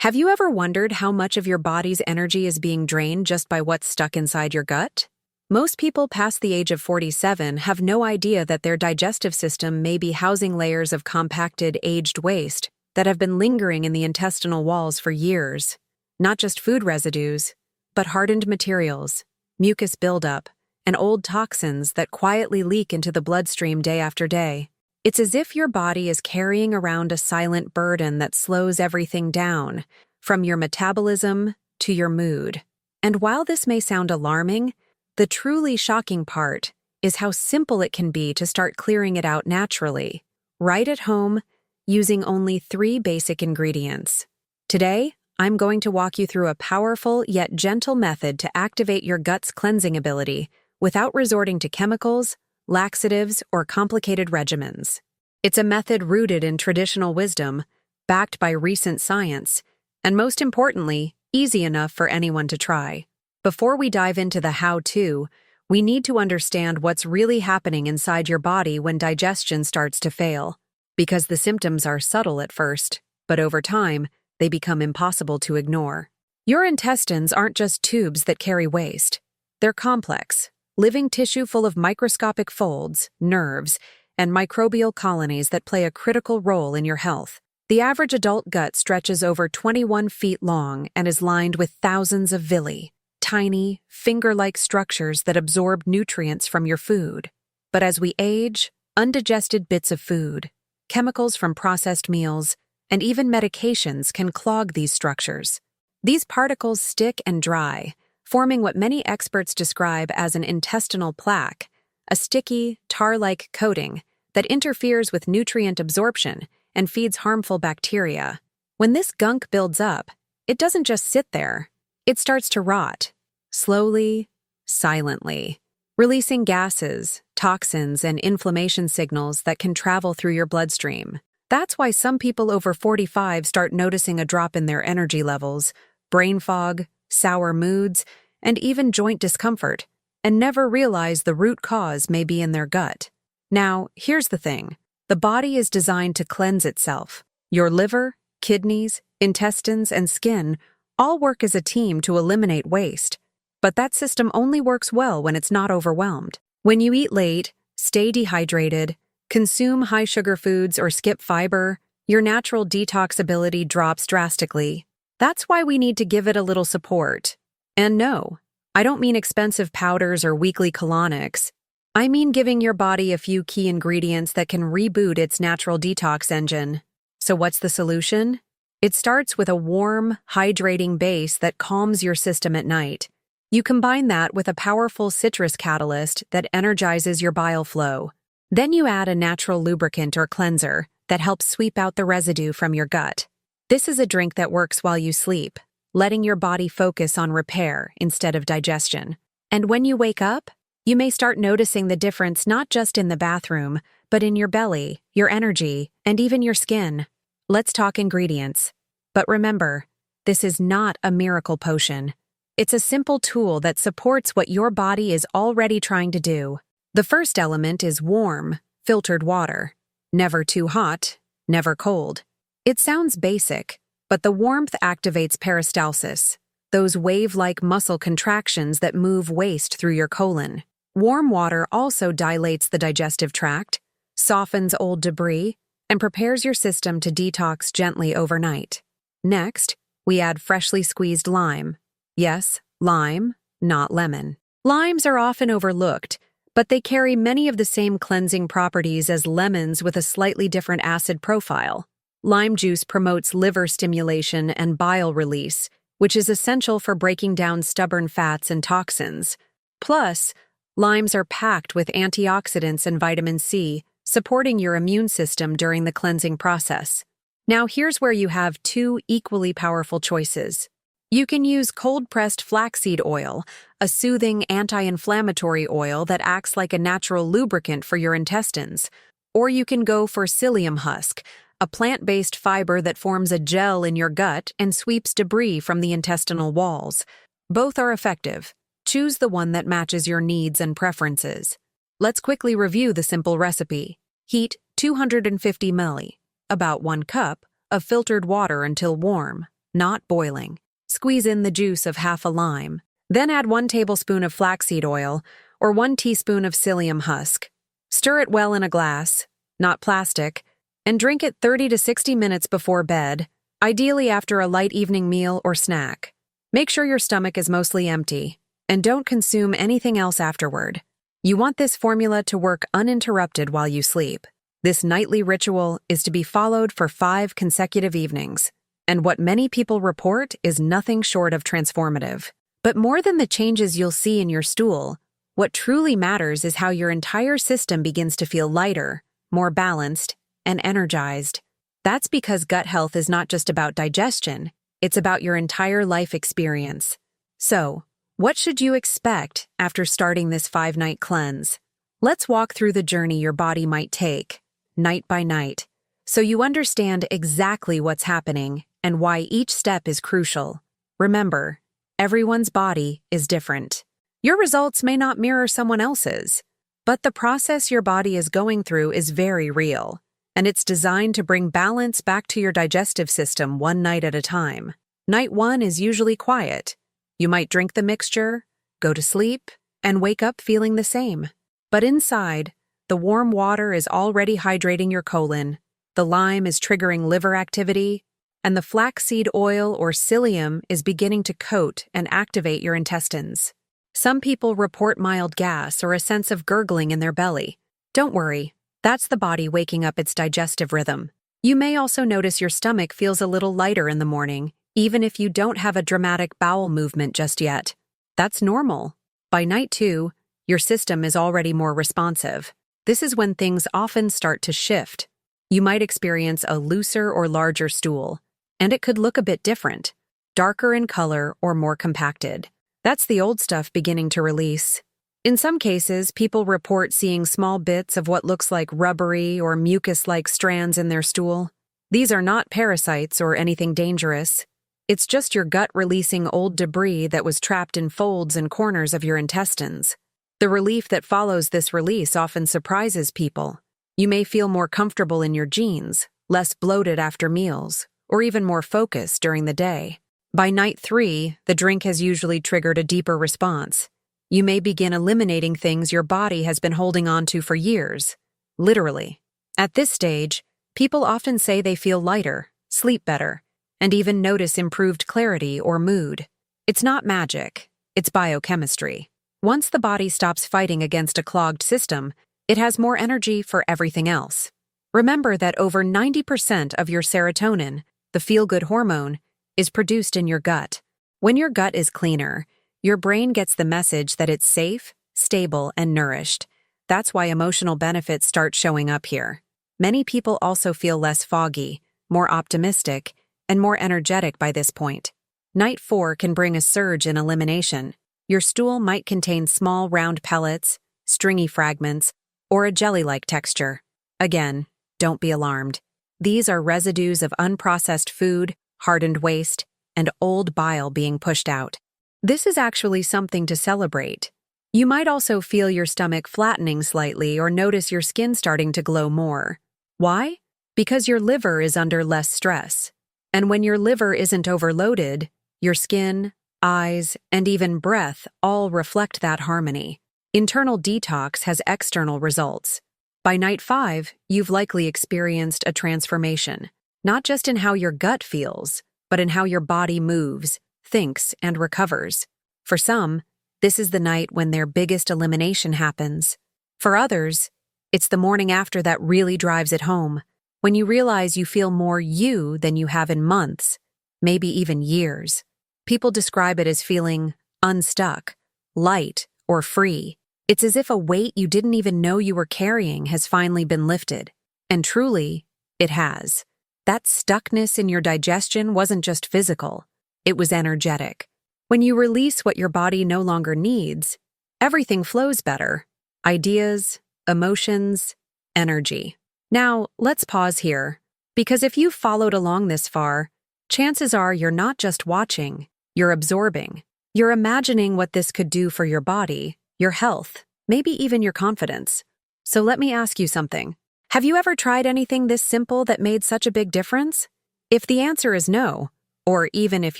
Have you ever wondered how much of your body's energy is being drained just by what's stuck inside your gut? Most people past the age of 47 have no idea that their digestive system may be housing layers of compacted, aged waste that have been lingering in the intestinal walls for years. Not just food residues, but hardened materials, mucus buildup, and old toxins that quietly leak into the bloodstream day after day. It's as if your body is carrying around a silent burden that slows everything down, from your metabolism to your mood. And while this may sound alarming, the truly shocking part is how simple it can be to start clearing it out naturally, right at home, using only 3 basic ingredients. Today, I'm going to walk you through a powerful yet gentle method to activate your gut's cleansing ability without resorting to chemicals, laxatives, or complicated regimens. It's a method rooted in traditional wisdom, backed by recent science, and most importantly, easy enough for anyone to try. Before we dive into the how-to, we need to understand what's really happening inside your body when digestion starts to fail, because the symptoms are subtle at first, but over time, they become impossible to ignore. Your intestines aren't just tubes that carry waste. They're complex, living tissue full of microscopic folds, nerves, and microbial colonies that play a critical role in your health. The average adult gut stretches over 21 feet long and is lined with thousands of villi, tiny, finger-like structures that absorb nutrients from your food. But as we age, undigested bits of food, chemicals from processed meals, and even medications can clog these structures. These particles stick and dry, forming what many experts describe as an intestinal plaque, a sticky, tar-like coating that interferes with nutrient absorption and feeds harmful bacteria. When this gunk builds up, it doesn't just sit there. It starts to rot, slowly, silently, releasing gases, toxins, and inflammation signals that can travel through your bloodstream. That's why some people over 45 start noticing a drop in their energy levels, brain fog, sour moods, and even joint discomfort, and never realize the root cause may be in their gut. Now, here's the thing. The body is designed to cleanse itself. Your liver, kidneys, intestines, and skin all work as a team to eliminate waste. But that system only works well when it's not overwhelmed. When you eat late, stay dehydrated, consume high-sugar foods, or skip fiber, your natural detox ability drops drastically. That's why we need to give it a little support. And no, I don't mean expensive powders or weekly colonics. I mean giving your body a few key ingredients that can reboot its natural detox engine. So what's the solution? It starts with a warm, hydrating base that calms your system at night. You combine that with a powerful citrus catalyst that energizes your bile flow. Then you add a natural lubricant or cleanser that helps sweep out the residue from your gut. This is a drink that works while you sleep, letting your body focus on repair instead of digestion. And when you wake up, you may start noticing the difference not just in the bathroom, but in your belly, your energy, and even your skin. Let's talk ingredients. But remember, this is not a miracle potion. It's a simple tool that supports what your body is already trying to do. The first element is warm, filtered water. Never too hot, never cold. It sounds basic, but the warmth activates peristalsis, those wave-like muscle contractions that move waste through your colon. Warm water also dilates the digestive tract, softens old debris, and prepares your system to detox gently overnight. Next, we add freshly squeezed lime. Yes, lime, not lemon. Limes are often overlooked, but they carry many of the same cleansing properties as lemons with a slightly different acid profile. Lime juice promotes liver stimulation and bile release, which is essential for breaking down stubborn fats and toxins. Plus, limes are packed with antioxidants and vitamin C, supporting your immune system during the cleansing process. Now here's where you have 2 equally powerful choices. You can use cold-pressed flaxseed oil, a soothing anti-inflammatory oil that acts like a natural lubricant for your intestines. Or you can go for psyllium husk, a plant-based fiber that forms a gel in your gut and sweeps debris from the intestinal walls. Both are effective. Choose the one that matches your needs and preferences. Let's quickly review the simple recipe. Heat 250 ml, about 1 cup, of filtered water until warm. not boiling. Squeeze in the juice of half a lime. Then add 1 tablespoon of flaxseed oil or 1 teaspoon of psyllium husk. Stir it well in a glass, not plastic, and drink it 30 to 60 minutes before bed, ideally after a light evening meal or snack. Make sure your stomach is mostly empty, and don't consume anything else afterward. You want this formula to work uninterrupted while you sleep. This nightly ritual is to be followed for 5 consecutive evenings, and what many people report is nothing short of transformative. But more than the changes you'll see in your stool, what truly matters is how your entire system begins to feel lighter, more balanced, and energized. That's because gut health is not just about digestion, it's about your entire life experience. So, what should you expect after starting this 5-night cleanse? Let's walk through the journey your body might take, night by night, so you understand exactly what's happening and why each step is crucial. Remember, everyone's body is different. Your results may not mirror someone else's, but the process your body is going through is very real, and it's designed to bring balance back to your digestive system one night at a time. Night 1 is usually quiet. You might drink the mixture, go to sleep, and wake up feeling the same. But inside, the warm water is already hydrating your colon, the lime is triggering liver activity, and the flaxseed oil or psyllium is beginning to coat and activate your intestines. Some people report mild gas or a sense of gurgling in their belly. Don't worry, that's the body waking up its digestive rhythm. You may also notice your stomach feels a little lighter in the morning, even if you don't have a dramatic bowel movement just yet. That's normal. By night 2, your system is already more responsive. This is when things often start to shift. You might experience a looser or larger stool, and it could look a bit different, darker in color or more compacted. That's the old stuff beginning to release. In some cases, people report seeing small bits of what looks like rubbery or mucus-like strands in their stool. These are not parasites or anything dangerous. It's just your gut releasing old debris that was trapped in folds and corners of your intestines. The relief that follows this release often surprises people. You may feel more comfortable in your jeans, less bloated after meals, or even more focused during the day. By night 3, the drink has usually triggered a deeper response. You may begin eliminating things your body has been holding on to for years. Literally. At this stage, people often say they feel lighter, sleep better, and even notice improved clarity or mood. It's not magic, it's biochemistry. Once the body stops fighting against a clogged system, it has more energy for everything else. Remember that over 90% of your serotonin, the feel-good hormone, is produced in your gut. When your gut is cleaner, your brain gets the message that it's safe, stable, and nourished. That's why emotional benefits start showing up here. Many people also feel less foggy, more optimistic, and more energetic by this point. Night 4 can bring a surge in elimination. Your stool might contain small round pellets, stringy fragments, or a jelly-like texture. Again, don't be alarmed. These are residues of unprocessed food, hardened waste, and old bile being pushed out. This is actually something to celebrate. You might also feel your stomach flattening slightly or notice your skin starting to glow more. Why? Because your liver is under less stress. And when your liver isn't overloaded, your skin, eyes, and even breath all reflect that harmony. Internal detox has external results. By night 5, you've likely experienced a transformation, not just in how your gut feels, but in how your body moves, thinks, and recovers. For some, this is the night when their biggest elimination happens. For others, it's the morning after that really drives it home, when you realize you feel more you than you have in months, maybe even years. People describe it as feeling unstuck, light, or free. It's as if a weight you didn't even know you were carrying has finally been lifted. And truly, it has. That stuckness in your digestion wasn't just physical, it was energetic. When you release what your body no longer needs, everything flows better. Ideas, emotions, energy. Now, let's pause here, because if you've followed along this far, chances are you're not just watching, you're absorbing. You're imagining what this could do for your body, your health, maybe even your confidence. So let me ask you something. Have you ever tried anything this simple that made such a big difference? If the answer is no, or even if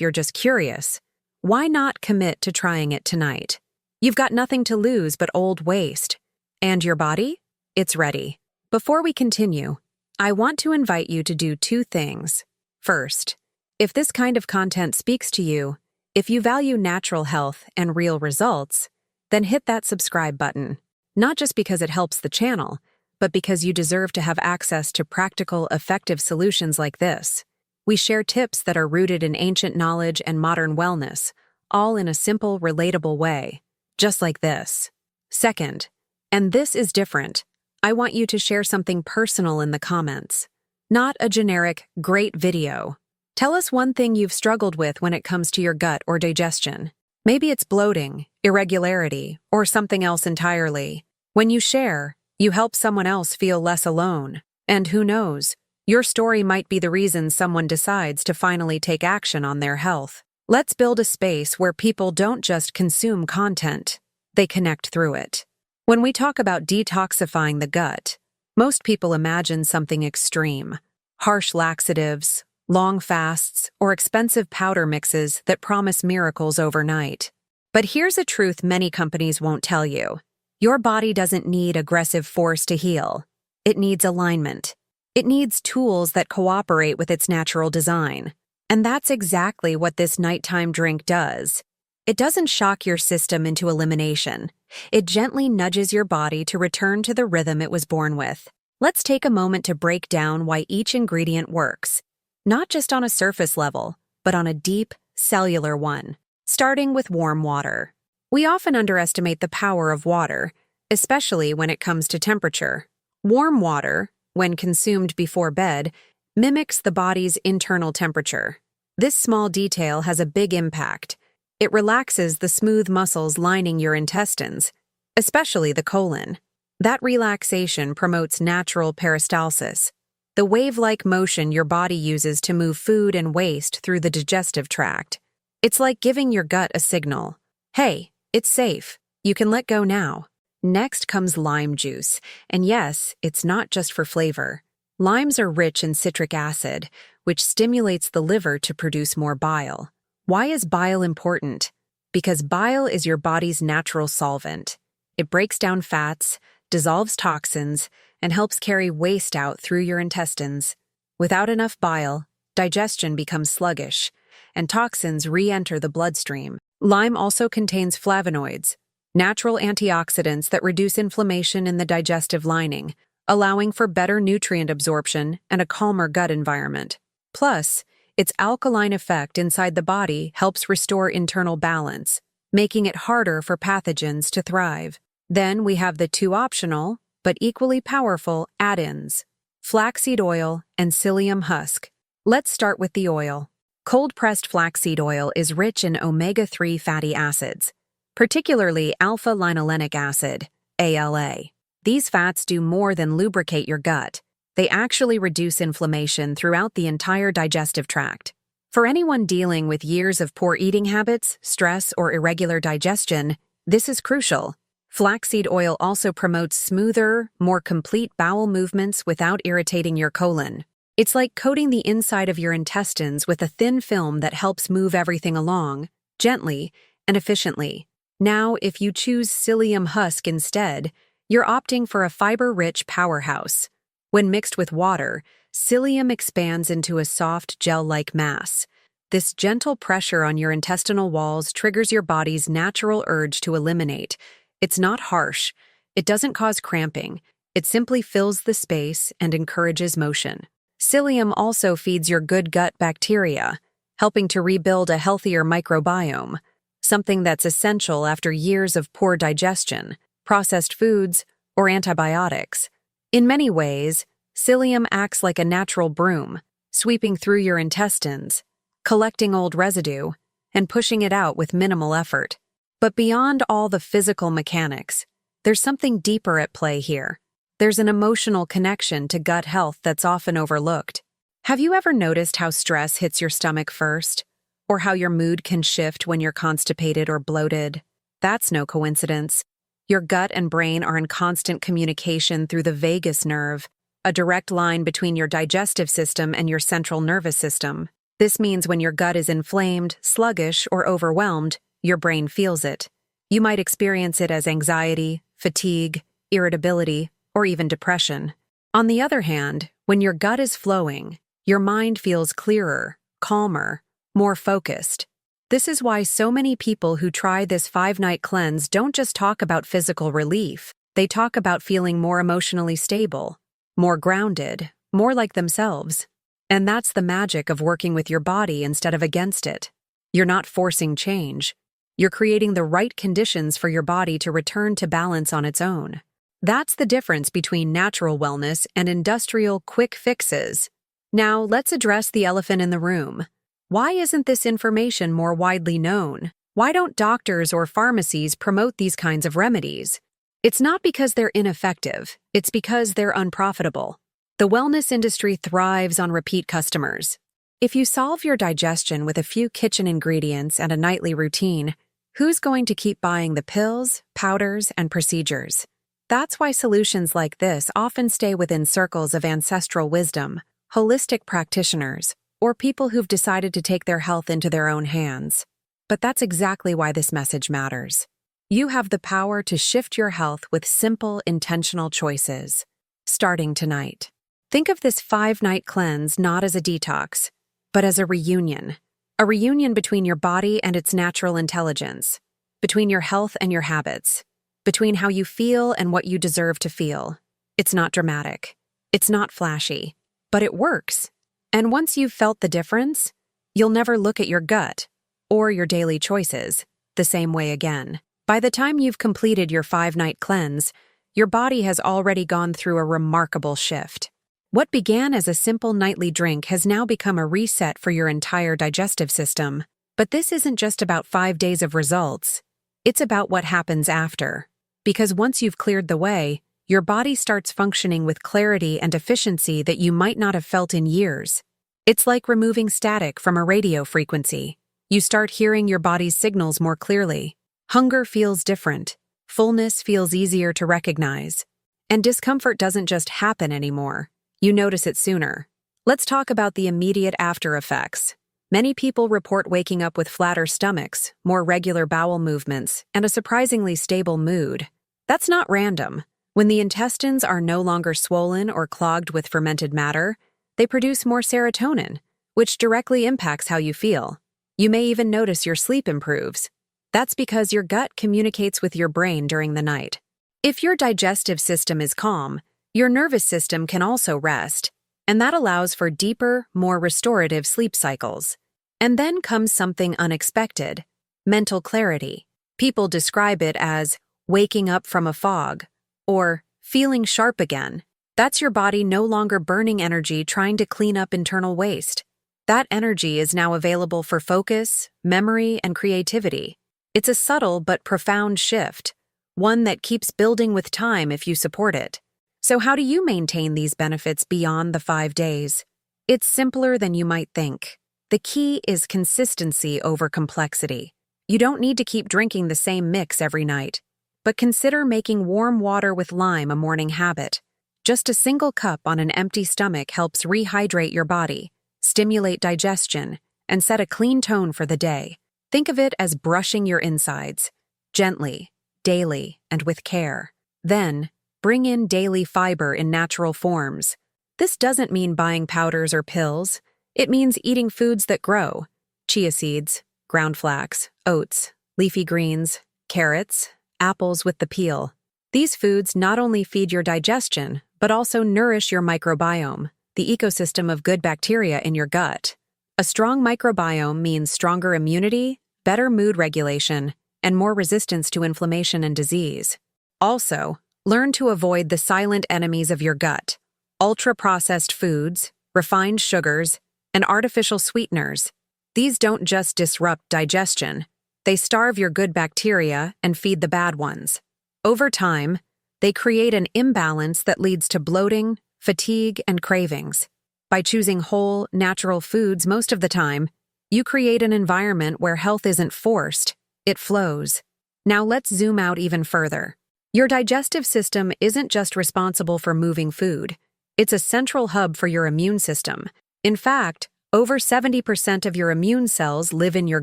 you're just curious, why not commit to trying it tonight? You've got nothing to lose but old waste. And your body? It's ready. Before we continue, I want to invite you to do two things. First, if this kind of content speaks to you, if you value natural health and real results, then hit that subscribe button. Not just because it helps the channel, but because you deserve to have access to practical, effective solutions like this. We share tips that are rooted in ancient knowledge and modern wellness, all in a simple, relatable way, just like this. Second, and this is different, I want you to share something personal in the comments. Not a generic, great video. Tell us one thing you've struggled with when it comes to your gut or digestion. Maybe it's bloating, irregularity, or something else entirely. When you share, you help someone else feel less alone. And who knows, your story might be the reason someone decides to finally take action on their health. Let's build a space where people don't just consume content, they connect through it. When we talk about detoxifying the gut, most people imagine something extreme. Harsh laxatives, long fasts, or expensive powder mixes that promise miracles overnight. But here's a truth many companies won't tell you. Your body doesn't need aggressive force to heal. It needs alignment. It needs tools that cooperate with its natural design. And that's exactly what this nighttime drink does. It doesn't shock your system into elimination. It gently nudges your body to return to the rhythm it was born with. Let's take a moment to break down why each ingredient works. Not just on a surface level, but on a deep, cellular one. Starting with warm water. We often underestimate the power of water, especially when it comes to temperature. Warm water, when consumed before bed, mimics the body's internal temperature. This small detail has a big impact. It relaxes the smooth muscles lining your intestines, especially the colon. That relaxation promotes natural peristalsis, the wave-like motion your body uses to move food and waste through the digestive tract. It's like giving your gut a signal. Hey, it's safe. You can let go now. Next comes lime juice. And yes, it's not just for flavor. Limes are rich in citric acid, which stimulates the liver to produce more bile. Why is bile important? Because bile is your body's natural solvent. It breaks down fats, dissolves toxins, and helps carry waste out through your intestines. Without enough bile, digestion becomes sluggish, and toxins re-enter the bloodstream. Lime also contains flavonoids, natural antioxidants that reduce inflammation in the digestive lining, allowing for better nutrient absorption and a calmer gut environment. Plus, its alkaline effect inside the body helps restore internal balance, making it harder for pathogens to thrive. Then we have the two optional, but equally powerful add-ins, flaxseed oil and psyllium husk. Let's start with the oil. Cold-pressed flaxseed oil is rich in omega-3 fatty acids, particularly alpha-linolenic acid, ALA. These fats do more than lubricate your gut. They actually reduce inflammation throughout the entire digestive tract. For anyone dealing with years of poor eating habits, stress, or irregular digestion, this is crucial. Flaxseed oil also promotes smoother, more complete bowel movements without irritating your colon. It's like coating the inside of your intestines with a thin film that helps move everything along, gently and efficiently. Now, if you choose psyllium husk instead, you're opting for a fiber-rich powerhouse. When mixed with water, psyllium expands into a soft, gel-like mass. This gentle pressure on your intestinal walls triggers your body's natural urge to eliminate. It's not harsh. It doesn't cause cramping. It simply fills the space and encourages motion. Psyllium also feeds your good gut bacteria, helping to rebuild a healthier microbiome, something that's essential after years of poor digestion, processed foods, or antibiotics. In many ways, psyllium acts like a natural broom, sweeping through your intestines, collecting old residue, and pushing it out with minimal effort. But beyond all the physical mechanics, there's something deeper at play here. There's an emotional connection to gut health that's often overlooked. Have you ever noticed how stress hits your stomach first? Or how your mood can shift when you're constipated or bloated? That's no coincidence. Your gut and brain are in constant communication through the vagus nerve, a direct line between your digestive system and your central nervous system. This means when your gut is inflamed, sluggish, or overwhelmed, your brain feels it. You might experience it as anxiety, fatigue, irritability, or even depression. On the other hand, when your gut is flowing, your mind feels clearer, calmer, more focused. This is why so many people who try this 5-night cleanse don't just talk about physical relief, they talk about feeling more emotionally stable, more grounded, more like themselves. And that's the magic of working with your body instead of against it. You're not forcing change. You're creating the right conditions for your body to return to balance on its own. That's the difference between natural wellness and industrial quick fixes. Now, let's address the elephant in the room. Why isn't this information more widely known? Why don't doctors or pharmacies promote these kinds of remedies? It's not because they're ineffective, it's because they're unprofitable. The wellness industry thrives on repeat customers. If you solve your digestion with a few kitchen ingredients and a nightly routine, who's going to keep buying the pills, powders, and procedures? That's why solutions like this often stay within circles of ancestral wisdom, holistic practitioners, or people who've decided to take their health into their own hands. But that's exactly why this message matters. You have the power to shift your health with simple, intentional choices. Starting tonight. Think of this 5-night cleanse not as a detox, but as a reunion. A reunion between your body and its natural intelligence, between your health and your habits, between how you feel and what you deserve to feel. It's not dramatic. It's not flashy. But it works. And once you've felt the difference, you'll never look at your gut, or your daily choices, the same way again. By the time you've completed your 5-night cleanse, your body has already gone through a remarkable shift. What began as a simple nightly drink has now become a reset for your entire digestive system. But this isn't just about 5 days of results. It's about what happens after. Because once you've cleared the way, your body starts functioning with clarity and efficiency that you might not have felt in years. It's like removing static from a radio frequency. You start hearing your body's signals more clearly. Hunger feels different. Fullness feels easier to recognize. And discomfort doesn't just happen anymore. You notice it sooner. Let's talk about the immediate after effects. Many people report waking up with flatter stomachs, more regular bowel movements, and a surprisingly stable mood. That's not random. When the intestines are no longer swollen or clogged with fermented matter, they produce more serotonin, which directly impacts how you feel. You may even notice your sleep improves. That's because your gut communicates with your brain during the night. If your digestive system is calm, your nervous system can also rest, and that allows for deeper, more restorative sleep cycles. And then comes something unexpected: mental clarity. People describe it as waking up from a fog, or feeling sharp again. That's your body no longer burning energy trying to clean up internal waste. That energy is now available for focus, memory, and creativity. It's a subtle but profound shift, one that keeps building with time if you support it. So how do you maintain these benefits beyond the 5 days? It's simpler than you might think. The key is consistency over complexity. You don't need to keep drinking the same mix every night, but consider making warm water with lime a morning habit. Just a single cup on an empty stomach helps rehydrate your body, stimulate digestion, and set a clean tone for the day. Think of it as brushing your insides, gently, daily, and with care. Then, bring in daily fiber in natural forms. This doesn't mean buying powders or pills. It means eating foods that grow: chia seeds, ground flax, oats, leafy greens, carrots, apples with the peel. These foods not only feed your digestion, but also nourish your microbiome, the ecosystem of good bacteria in your gut. A strong microbiome means stronger immunity, better mood regulation, and more resistance to inflammation and disease. Also, learn to avoid the silent enemies of your gut: ultra-processed foods, refined sugars, and artificial sweeteners. These don't just disrupt digestion, they starve your good bacteria and feed the bad ones. Over time, they create an imbalance that leads to bloating, fatigue, and cravings. By choosing whole, natural foods most of the time, you create an environment where health isn't forced, it flows. Now let's zoom out even further. Your digestive system isn't just responsible for moving food. It's a central hub for your immune system. In fact, Over 70% of your immune cells live in your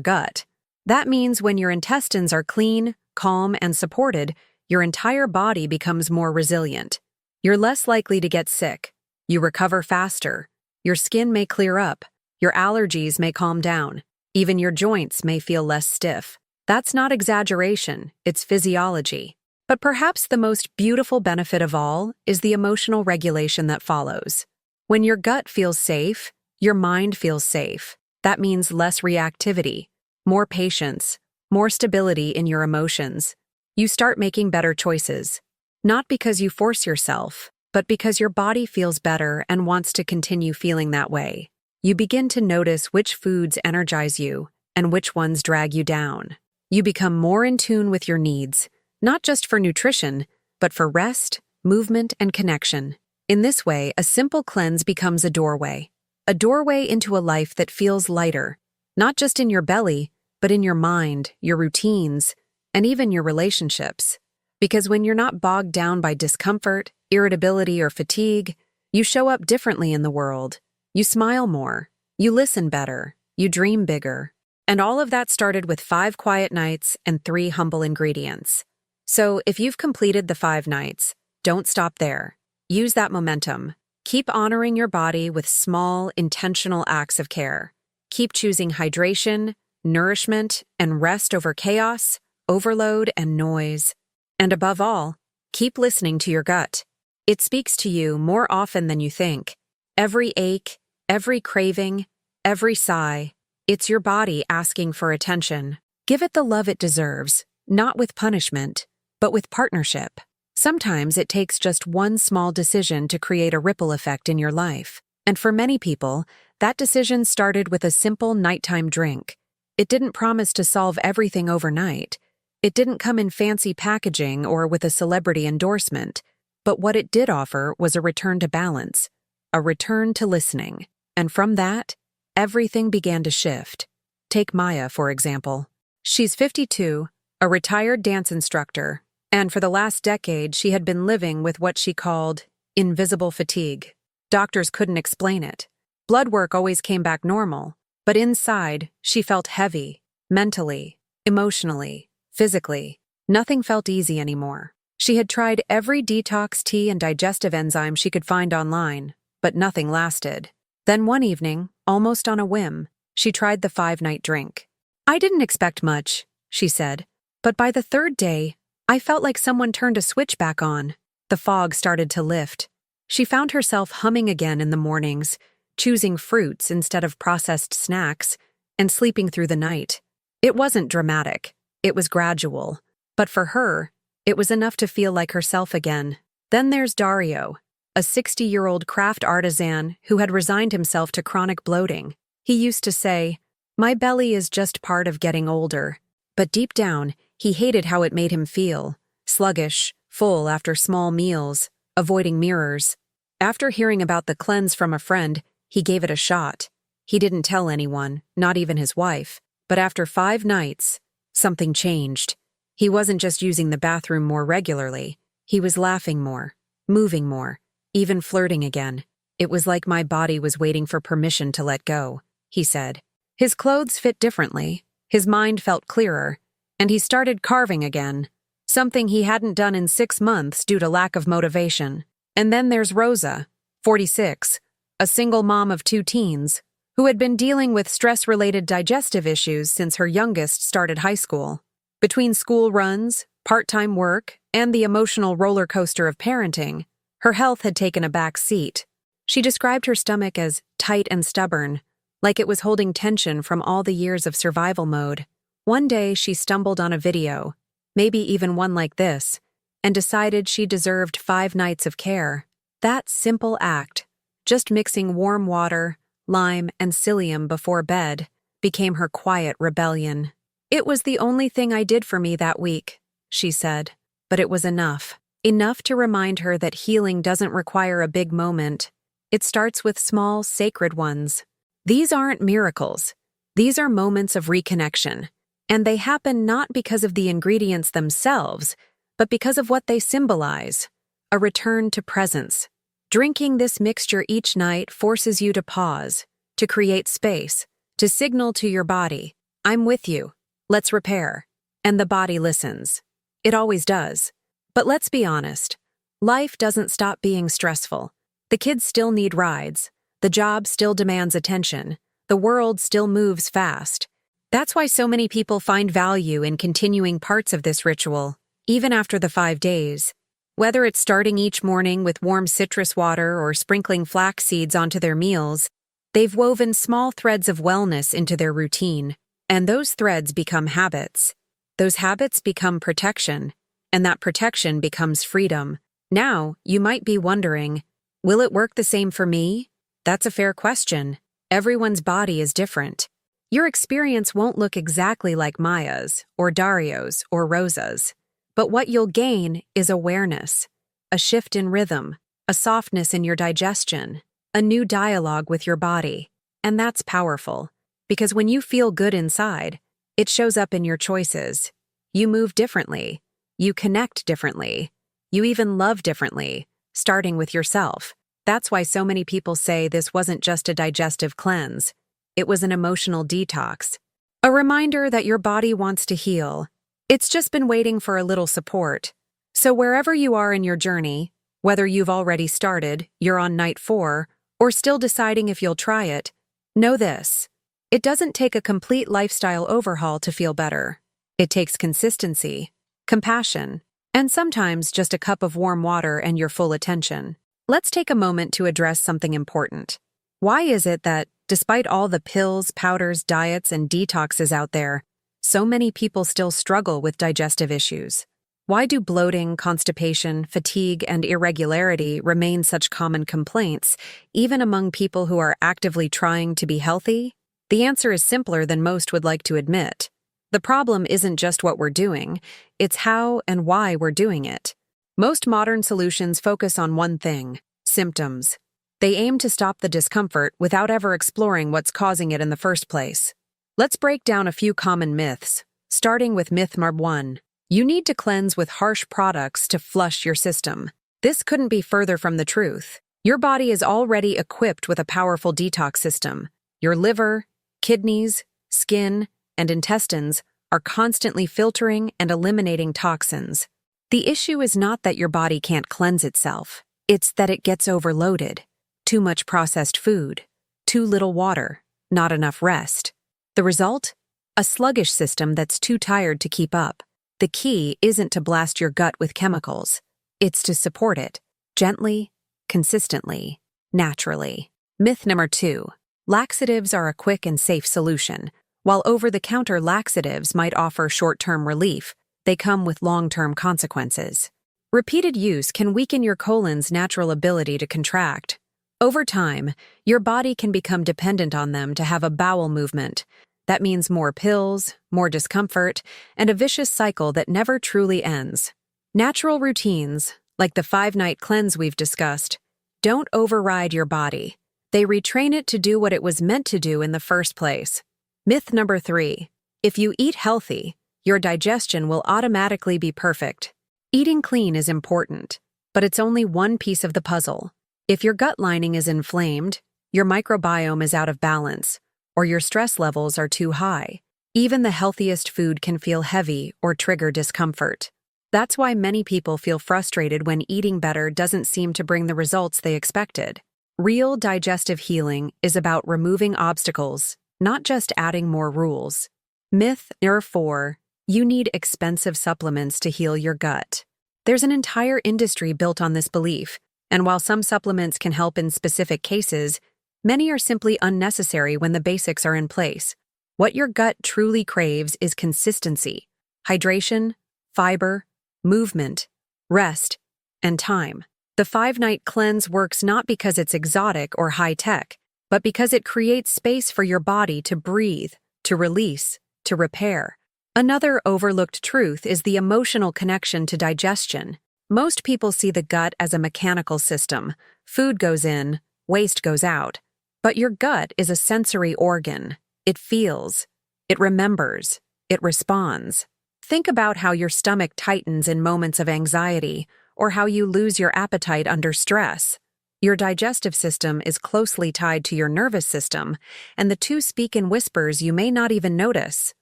gut. That means when your intestines are clean, calm, and supported, your entire body becomes more resilient. You're less likely to get sick. You recover faster. Your skin may clear up. Your allergies may calm down. Even your joints may feel less stiff. That's not exaggeration, it's physiology. But perhaps the most beautiful benefit of all is the emotional regulation that follows. When your gut feels safe, your mind feels safe. That means less reactivity, more patience, more stability in your emotions. You start making better choices. Not because you force yourself, but because your body feels better and wants to continue feeling that way. You begin to notice which foods energize you and which ones drag you down. You become more in tune with your needs, not just for nutrition, but for rest, movement, and connection. In this way, a simple cleanse becomes a doorway into a life that feels lighter, not just in your belly, but in your mind, your routines, and even your relationships. Because when you're not bogged down by discomfort, irritability, or fatigue, you show up differently in the world. You smile more, you listen better, you dream bigger. And all of that started with 5 quiet nights and 3 humble ingredients. So if you've completed the 5 nights, don't stop there. Use that momentum. Keep honoring your body with small, intentional acts of care. Keep choosing hydration, nourishment, and rest over chaos, overload, and noise. And above all, keep listening to your gut. It speaks to you more often than you think. Every ache, every craving, every sigh, it's your body asking for attention. Give it the love it deserves, not with punishment, but with partnership. Sometimes it takes just one small decision to create a ripple effect in your life. And for many people, that decision started with a simple nighttime drink. It didn't promise to solve everything overnight. It didn't come in fancy packaging or with a celebrity endorsement. But what it did offer was a return to balance, a return to listening. And from that, everything began to shift. Take Maya, for example. She's 52, a retired dance instructor, and for the last decade she had been living with what she called invisible fatigue. Doctors couldn't explain it. Blood work always came back normal, but inside she felt heavy, mentally, emotionally, physically. Nothing felt easy anymore. She had tried every detox tea and digestive enzyme she could find online, but nothing lasted. Then one evening, almost on a whim, she tried the 5-night drink. "I didn't expect much," she said, "but by the 3rd day, I felt like someone turned a switch back on." The fog started to lift. She found herself humming again in the mornings, choosing fruits instead of processed snacks, and sleeping through the night. It wasn't dramatic. It was gradual. But for her, it was enough to feel like herself again. Then there's Dario, a 60-year-old craft artisan who had resigned himself to chronic bloating. He used to say, "My belly is just part of getting older." But deep down, he hated how it made him feel, sluggish, full after small meals, avoiding mirrors. After hearing about the cleanse from a friend, he gave it a shot. He didn't tell anyone, not even his wife. But after 5 nights, something changed. He wasn't just using the bathroom more regularly. He was laughing more, moving more, even flirting again. "It was like my body was waiting for permission to let go," he said. His clothes fit differently, his mind felt clearer, and he started carving again, something he hadn't done in 6 months due to lack of motivation. And then there's Rosa, 46, a single mom of 2 teens, who had been dealing with stress-related digestive issues since her youngest started high school. Between school runs, part-time work, and the emotional roller coaster of parenting, her health had taken a back seat. She described her stomach as tight and stubborn, like it was holding tension from all the years of survival mode. One day she stumbled on a video, maybe even one like this, and decided she deserved 5 nights of care. That simple act, just mixing warm water, lime, and psyllium before bed, became her quiet rebellion. "It was the only thing I did for me that week," she said, but it was enough. Enough to remind her that healing doesn't require a big moment. It starts with small, sacred ones. These aren't miracles. These are moments of reconnection. And they happen not because of the ingredients themselves, but because of what they symbolize. A return to presence. Drinking this mixture each night forces you to pause, to create space, to signal to your body, I'm with you, let's repair. And the body listens. It always does. But let's be honest, life doesn't stop being stressful. The kids still need rides, the job still demands attention, the world still moves fast. That's why so many people find value in continuing parts of this ritual, even after the 5 days. Whether it's starting each morning with warm citrus water or sprinkling flax seeds onto their meals, they've woven small threads of wellness into their routine, and those threads become habits. Those habits become protection, and that protection becomes freedom. Now, you might be wondering, will it work the same for me? That's a fair question. Everyone's body is different. Your experience won't look exactly like Maya's, or Dario's, or Rosa's. But what you'll gain is awareness, a shift in rhythm, a softness in your digestion, a new dialogue with your body. And that's powerful, because when you feel good inside, it shows up in your choices. You move differently, you connect differently, you even love differently, starting with yourself. That's why so many people say this wasn't just a digestive cleanse, it was an emotional detox. A reminder that your body wants to heal. It's just been waiting for a little support. So wherever you are in your journey, whether you've already started, you're on night 4, or still deciding if you'll try it, know this. It doesn't take a complete lifestyle overhaul to feel better. It takes consistency, compassion, and sometimes just a cup of warm water and your full attention. Let's take a moment to address something important. Why is it that, despite all the pills, powders, diets, and detoxes out there, so many people still struggle with digestive issues? Why do bloating, constipation, fatigue, and irregularity remain such common complaints, even among people who are actively trying to be healthy? The answer is simpler than most would like to admit. The problem isn't just what we're doing, it's how and why we're doing it. Most modern solutions focus on one thing: symptoms. They aim to stop the discomfort without ever exploring what's causing it in the first place. Let's break down a few common myths, starting with myth number 1. You need to cleanse with harsh products to flush your system. This couldn't be further from the truth. Your body is already equipped with a powerful detox system. Your liver, kidneys, skin, and intestines are constantly filtering and eliminating toxins. The issue is not that your body can't cleanse itself. It's that it gets overloaded. Too much processed food, too little water, not enough rest. The result? A sluggish system that's too tired to keep up. The key isn't to blast your gut with chemicals. It's to support it, gently, consistently, naturally. Myth number 2. Laxatives are a quick and safe solution. While over-the-counter laxatives might offer short-term relief, they come with long-term consequences. Repeated use can weaken your colon's natural ability to contract. Over time, your body can become dependent on them to have a bowel movement. That means more pills, more discomfort, and a vicious cycle that never truly ends. Natural routines, like the 5-night cleanse we've discussed, don't override your body. They retrain it to do what it was meant to do in the first place. Myth number 3. If you eat healthy, your digestion will automatically be perfect. Eating clean is important, but it's only one piece of the puzzle. If your gut lining is inflamed, your microbiome is out of balance, or your stress levels are too high, even the healthiest food can feel heavy or trigger discomfort. That's why many people feel frustrated when eating better doesn't seem to bring the results they expected. Real digestive healing is about removing obstacles, not just adding more rules. Myth number 4. You need expensive supplements to heal your gut. There's an entire industry built on this belief, and while some supplements can help in specific cases, many are simply unnecessary when the basics are in place. What your gut truly craves is consistency, hydration, fiber, movement, rest, and time. The 5-night cleanse works not because it's exotic or high-tech, but because it creates space for your body to breathe, to release, to repair. Another overlooked truth is the emotional connection to digestion. Most people see the gut as a mechanical system. Food goes in, waste goes out. But your gut is a sensory organ. It feels, it remembers, it responds. Think about how your stomach tightens in moments of anxiety, or how you lose your appetite under stress. Your digestive system is closely tied to your nervous system, and the two speak in whispers you may not even notice.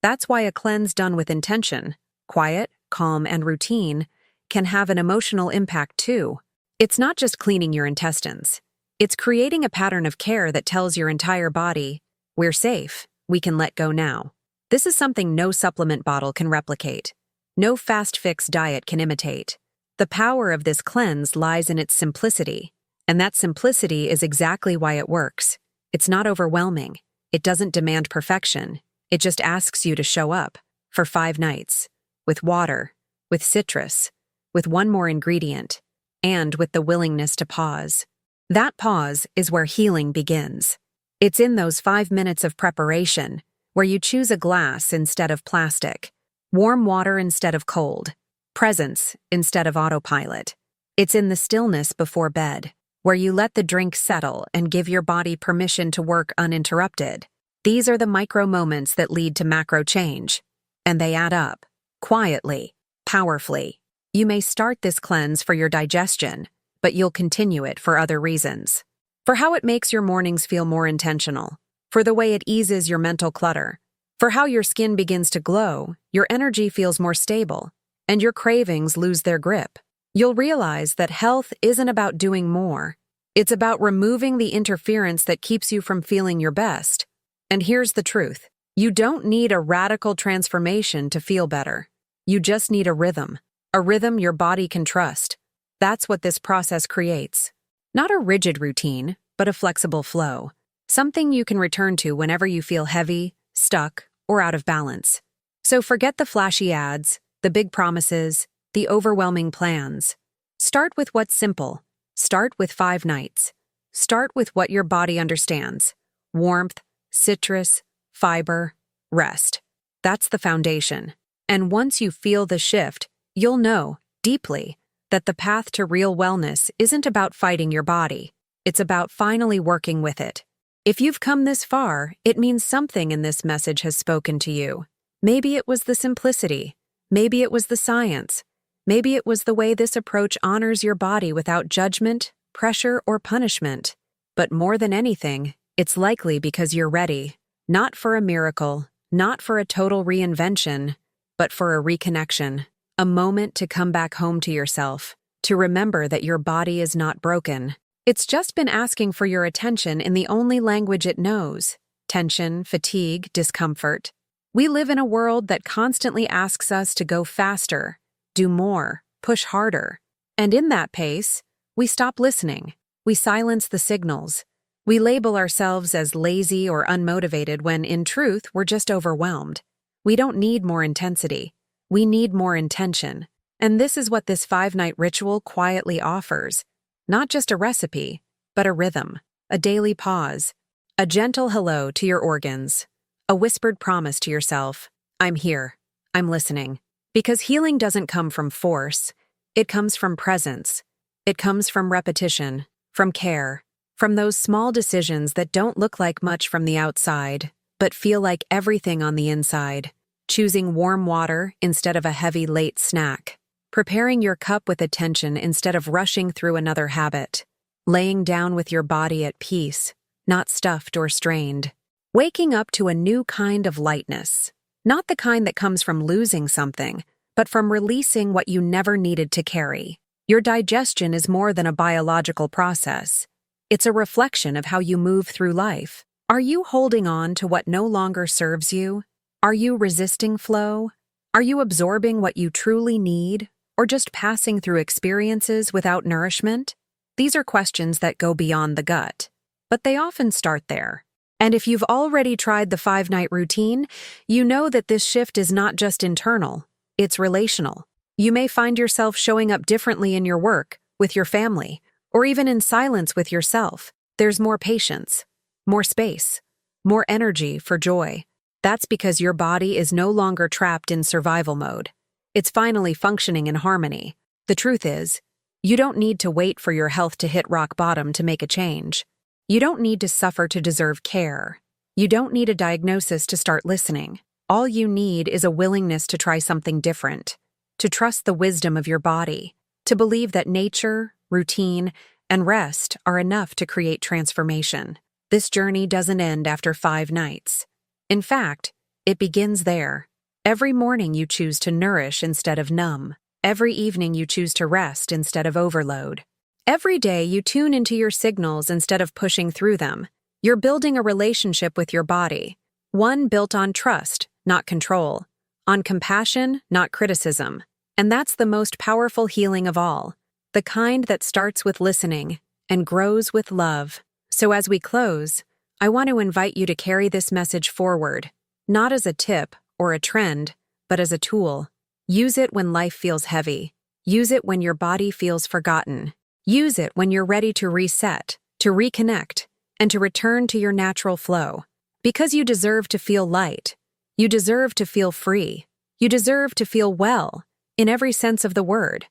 That's why a cleanse done with intention, quiet, calm, and routine, can have an emotional impact too. It's not just cleaning your intestines. It's creating a pattern of care that tells your entire body, we're safe, we can let go now. This is something no supplement bottle can replicate. No fast-fix diet can imitate. The power of this cleanse lies in its simplicity. And that simplicity is exactly why it works. It's not overwhelming. It doesn't demand perfection. It just asks you to show up for 5 nights, with water, with citrus, with one more ingredient, and with the willingness to pause. That pause is where healing begins. It's in those 5 minutes of preparation, where you choose a glass instead of plastic, warm water instead of cold, presence instead of autopilot. It's in the stillness before bed, where you let the drink settle and give your body permission to work uninterrupted. These are the micro moments that lead to macro change. And they add up, quietly, powerfully. You may start this cleanse for your digestion, but you'll continue it for other reasons. For how it makes your mornings feel more intentional, for the way it eases your mental clutter, for how your skin begins to glow, your energy feels more stable, and your cravings lose their grip. You'll realize that health isn't about doing more. It's about removing the interference that keeps you from feeling your best. And here's the truth. You don't need a radical transformation to feel better. You just need a rhythm your body can trust. That's what this process creates. Not a rigid routine, but a flexible flow. Something you can return to whenever you feel heavy, stuck, or out of balance. So forget the flashy ads, the big promises, the overwhelming plans. Start with what's simple. Start with 5 nights. Start with what your body understands. Warmth, citrus, fiber, rest. That's the foundation. And once you feel the shift, you'll know, deeply, that the path to real wellness isn't about fighting your body. It's about finally working with it. If you've come this far, it means something in this message has spoken to you. Maybe it was the simplicity. Maybe it was the science. Maybe it was the way this approach honors your body without judgment, pressure, or punishment. But more than anything, it's likely because you're ready. Not for a miracle, not for a total reinvention, but for a reconnection. A moment to come back home to yourself, to remember that your body is not broken. It's just been asking for your attention in the only language it knows: tension, fatigue, discomfort. We live in a world that constantly asks us to go faster, do more, push harder. And in that pace, we stop listening. We silence the signals. We label ourselves as lazy or unmotivated when, in truth, we're just overwhelmed. We don't need more intensity. We need more intention. And this is what this 5-night ritual quietly offers. Not just a recipe, but a rhythm, a daily pause, a gentle hello to your organs, a whispered promise to yourself, I'm here, I'm listening. Because healing doesn't come from force, it comes from presence. It comes from repetition, from care, from those small decisions that don't look like much from the outside, but feel like everything on the inside. Choosing warm water instead of a heavy late snack. Preparing your cup with attention instead of rushing through another habit. Laying down with your body at peace, not stuffed or strained. Waking up to a new kind of lightness. Not the kind that comes from losing something, but from releasing what you never needed to carry. Your digestion is more than a biological process. It's a reflection of how you move through life. Are you holding on to what no longer serves you? Are you resisting flow? Are you absorbing what you truly need, or just passing through experiences without nourishment? These are questions that go beyond the gut, but they often start there. And if you've already tried the 5-night routine, you know that this shift is not just internal, it's relational. You may find yourself showing up differently in your work, with your family, or even in silence with yourself. There's more patience, more space, more energy for joy. That's because your body is no longer trapped in survival mode. It's finally functioning in harmony. The truth is, you don't need to wait for your health to hit rock bottom to make a change. You don't need to suffer to deserve care. You don't need a diagnosis to start listening. All you need is a willingness to try something different, to trust the wisdom of your body, to believe that nature, routine, and rest are enough to create transformation. This journey doesn't end after 5 nights. In fact, it begins there. Every morning you choose to nourish instead of numb. Every evening you choose to rest instead of overload. Every day you tune into your signals instead of pushing through them. You're building a relationship with your body, one built on trust, not control, on compassion, not criticism. And that's the most powerful healing of all, the kind that starts with listening and grows with love. So as we close, I want to invite you to carry this message forward, not as a tip or a trend, but as a tool. Use it when life feels heavy. Use it when your body feels forgotten. Use it when you're ready to reset, to reconnect, and to return to your natural flow. Because you deserve to feel light. You deserve to feel free. You deserve to feel well, in every sense of the word.